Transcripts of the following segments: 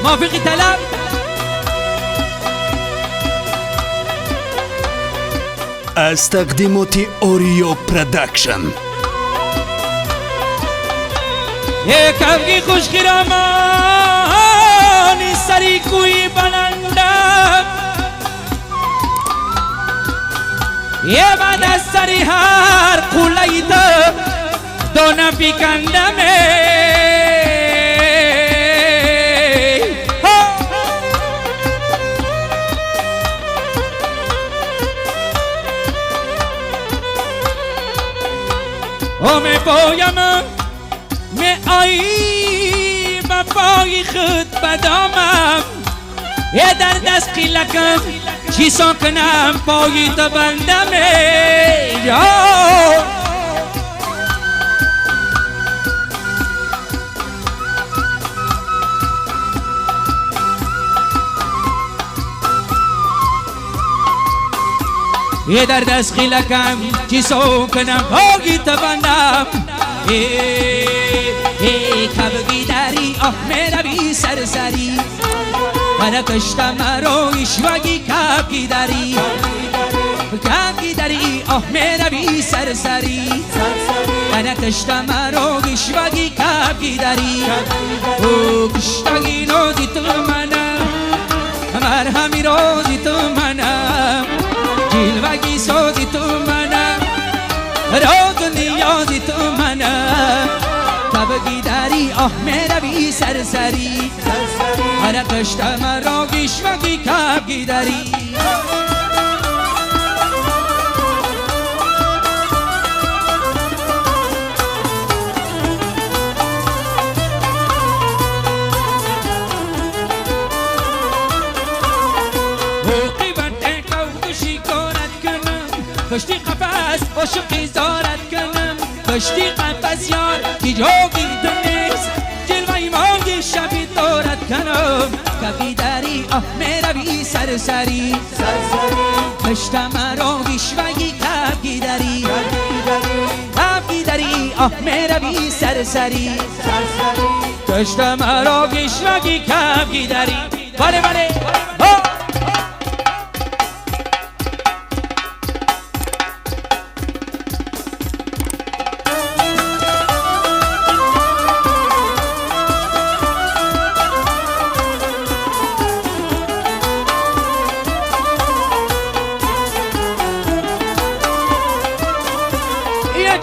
موافقی طلب از تقدیمات اوریو پروداکشن یک ابگی خوشگیرامانی سری کوی بلندم یه بعد از سری هر قولیده دونه پیکندمه او می پایم می آیی با پای خود بدامم یه در دست قیلکم چیسا کنم پایی تو بندمه یه در دست خیلکم چیسو کنم پایی تو بندم کبگی داری آه میروی سرسری من کشتم مرو ایشوگی کبگی داری آه میروی سرسری من کشتم مرو ایشوگی کبگی داری او کشتگی نوزی تو منم مرهمی روزی تو منم جلوگی سوزی تو منم روز نیازی تو منم کبگی داری آه میروی سرسری من کشتم مرا گیشوگی کبگی داری کشتی قفص عاشقی زارت کنم کشتی قفص یار کی جوگی تو نیست جلوی مانگی شبی دارت کنم کبی داری آه میروی سرسری کشتم مرا گیشوگی کبگی داری آه میروی سرسری کشتم مرا گیشوگی کبگی داری بله بله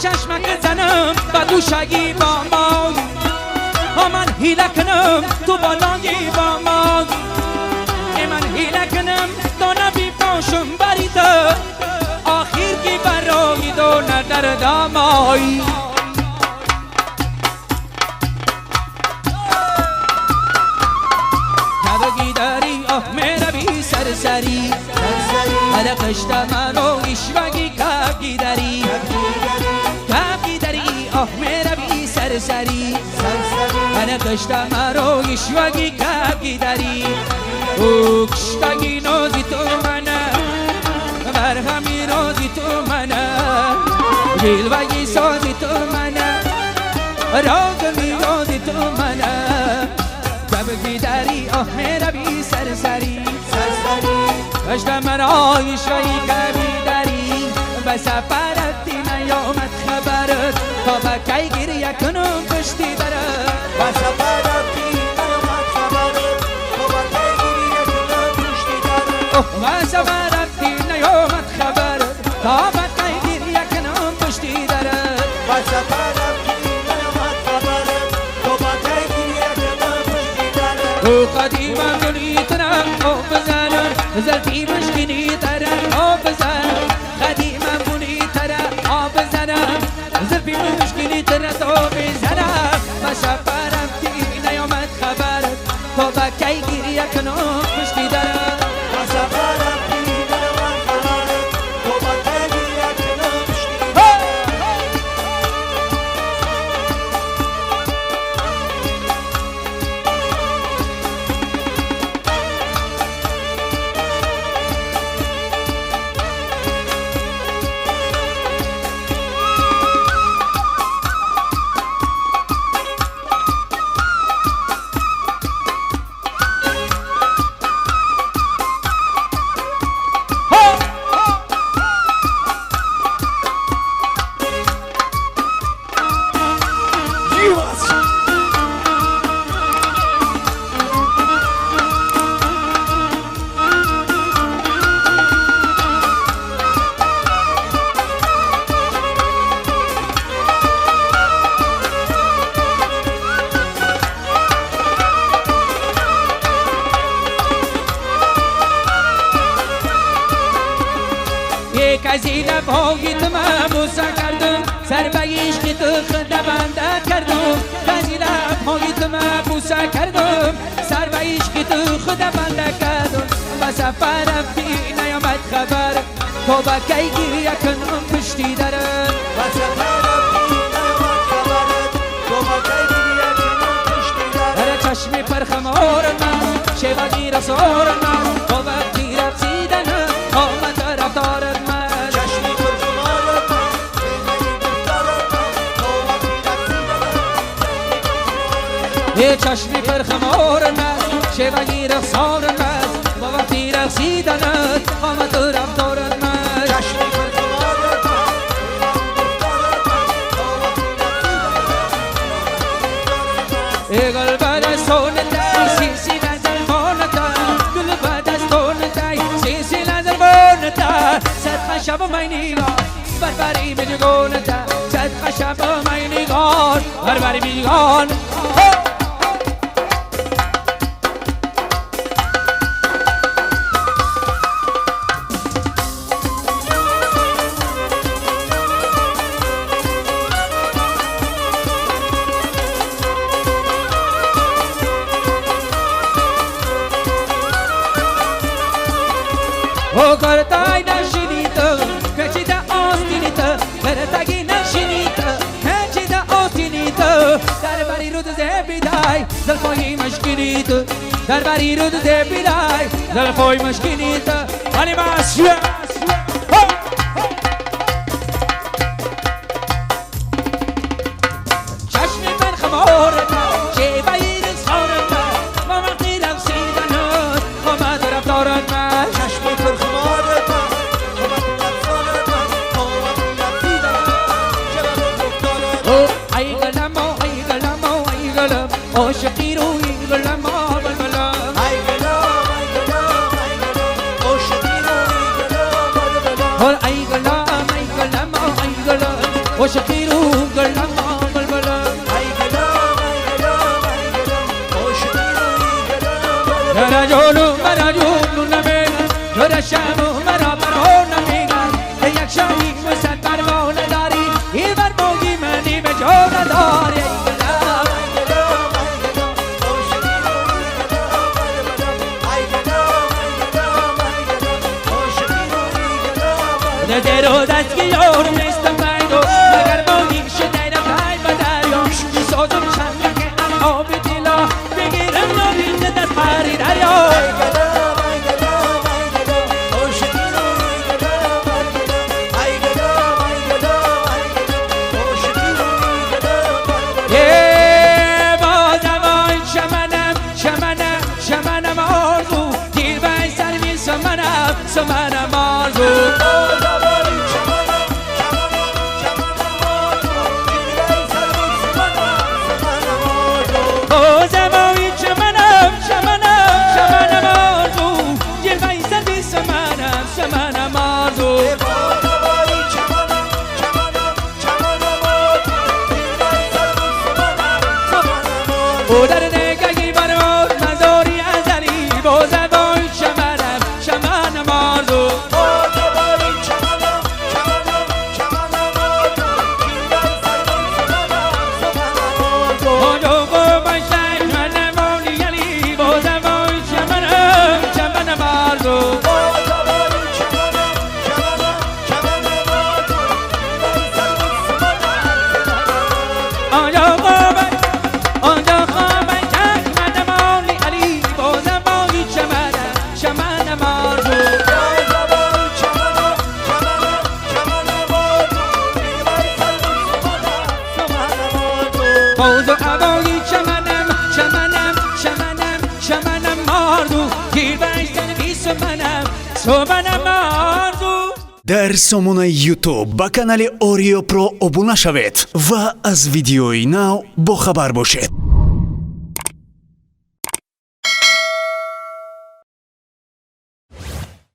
چشمک زنم با دوشگی با مای من هیله کنم تو بالایی با مای من هیله کنم دانه بی پاشم بریده آخیر کی برای دانه در دامای کبگی داری آه میروی سرسری هر قشت منو ایشوگی کبگی داری آه میروی سرسری من کشتم مرو ایشوگی کبگی داری او کشتگی نوزی تو منم مرهمی روزی تو منم جلوگی سازی تو منم راگمی روزی تو منم کبگی داری آه میروی سرسری کشتم مرو ایشوگی کبگی داری و سفرت نیامد خبرت تا بکی گریه کنم پشتی برت و سفرتی نیامد خبرت تا بکی گریه کنم پشتی برت و سفرتی نیامد خبرت تا بکی گریه کنم پشتی درت و سفرتی نیامد خبرت تا بکی گریه کنم پشتی درت او قدیمم گلی ترم او بزنم زلفی مشکینی ترم او بزنم قدیمم گلی ترم او بزنم زلفی مشکلی ترت و بزنم و سفرم کی نیامد خبرت تا بکی گریه کنم پشتی درم و سفرم کی نیامد خبرت تا بکی گریه کنم پشتی درم ازی لبهای تو من بوسه کردم سر به عشق تو خود بنده کردم ازی لبهای تو من بوسه کردم سر به عشق تو خود بنده کردم و سفر رفتی نیامد خبر تو با کی گریه کنم پشتی درم و سفر رفتی نیامد خبرت تو با کی گریه کنم پشتی درم در چشمی پرخمار من شوگی رسار من تو وقتی رفسیدنم آمد رفتار من چشمی پرخمارت من شوگی رفتارت من تو وقتی رفسیدنم یه چشمی پرخمار من شوگی رسار من تو وقتی رفسیدنم آمد رفتار من چشمی پرخمارت من ای گل بعد از سونتای سیسی نظر مونتای گل بعد از سونتای سیسی نظر مونتای صد خشب و می نگار بربری می جگونتای صد خشب و می نگار بربری می جگون او کرتای نشینیت کچی دا آستینیت کرتاگی نشینیت کچی دا آستینیت در بری رود زبیدای زلفای مشکینیت در بری رود زبیدای زلفای مشکینیت حالی ماسیا چشمی من خمارت شیبایی رسارت ما وقتی رفسیدنت خمد رفتارت من چشمی پرخمارت من شوگی رفتارت من تو وقتی رفسیدنم شوگی رفتارت ای گلم ای گلم ای گلم عاشقی رو ای گلم بلبلم ای گلام ای گلام ای گلام عاشقی رو ای گلام بلبلم ای گلم ای گلم ای گلم عاشقی رو گلم بلبلم ای گلام ای گلام ای گلام عاشقی رو ای گلام بلبلم مرا جولو نمیگن جور شمو مرا برو نمیگن که یک شایی وسط پروانه داری این بر موگی منی به جا نداری ای گلم ای گلام ای گلام عاشقی رو ای گلام بلبلم ای گلام ای گلام ای گلام عاشقی رو ای گلام بلبلم در رو دستگی یارم نیستم بایدو مگر موگی شده رفای بدریا میسازم چند که آب دیلا بگیرم نبینده دست پری دریا ای گلام ای گلام ای گلام عاشقی رو ای گلام بلبلم ای گلام ای گلام ای گلام عاشقی رو ای گلام بلبلم یه بازمای شمنم آرزو دیر بای سروی سمنم آرزو بازمای شمنم آرزو دیر بای سروی سمنم آرزو او در نگهی برات مزاری ازلی بازمای شمنم آرزو آجو باشد منم آنیلی بازمای شمنم آرزو موضوع عبایی چمنم ماردو گیر بایستن بی سمنم ماردو дар сомонаи ютуб ба канали Oreo Pro обуна шавед ва аз видеои нав бохабар бошед.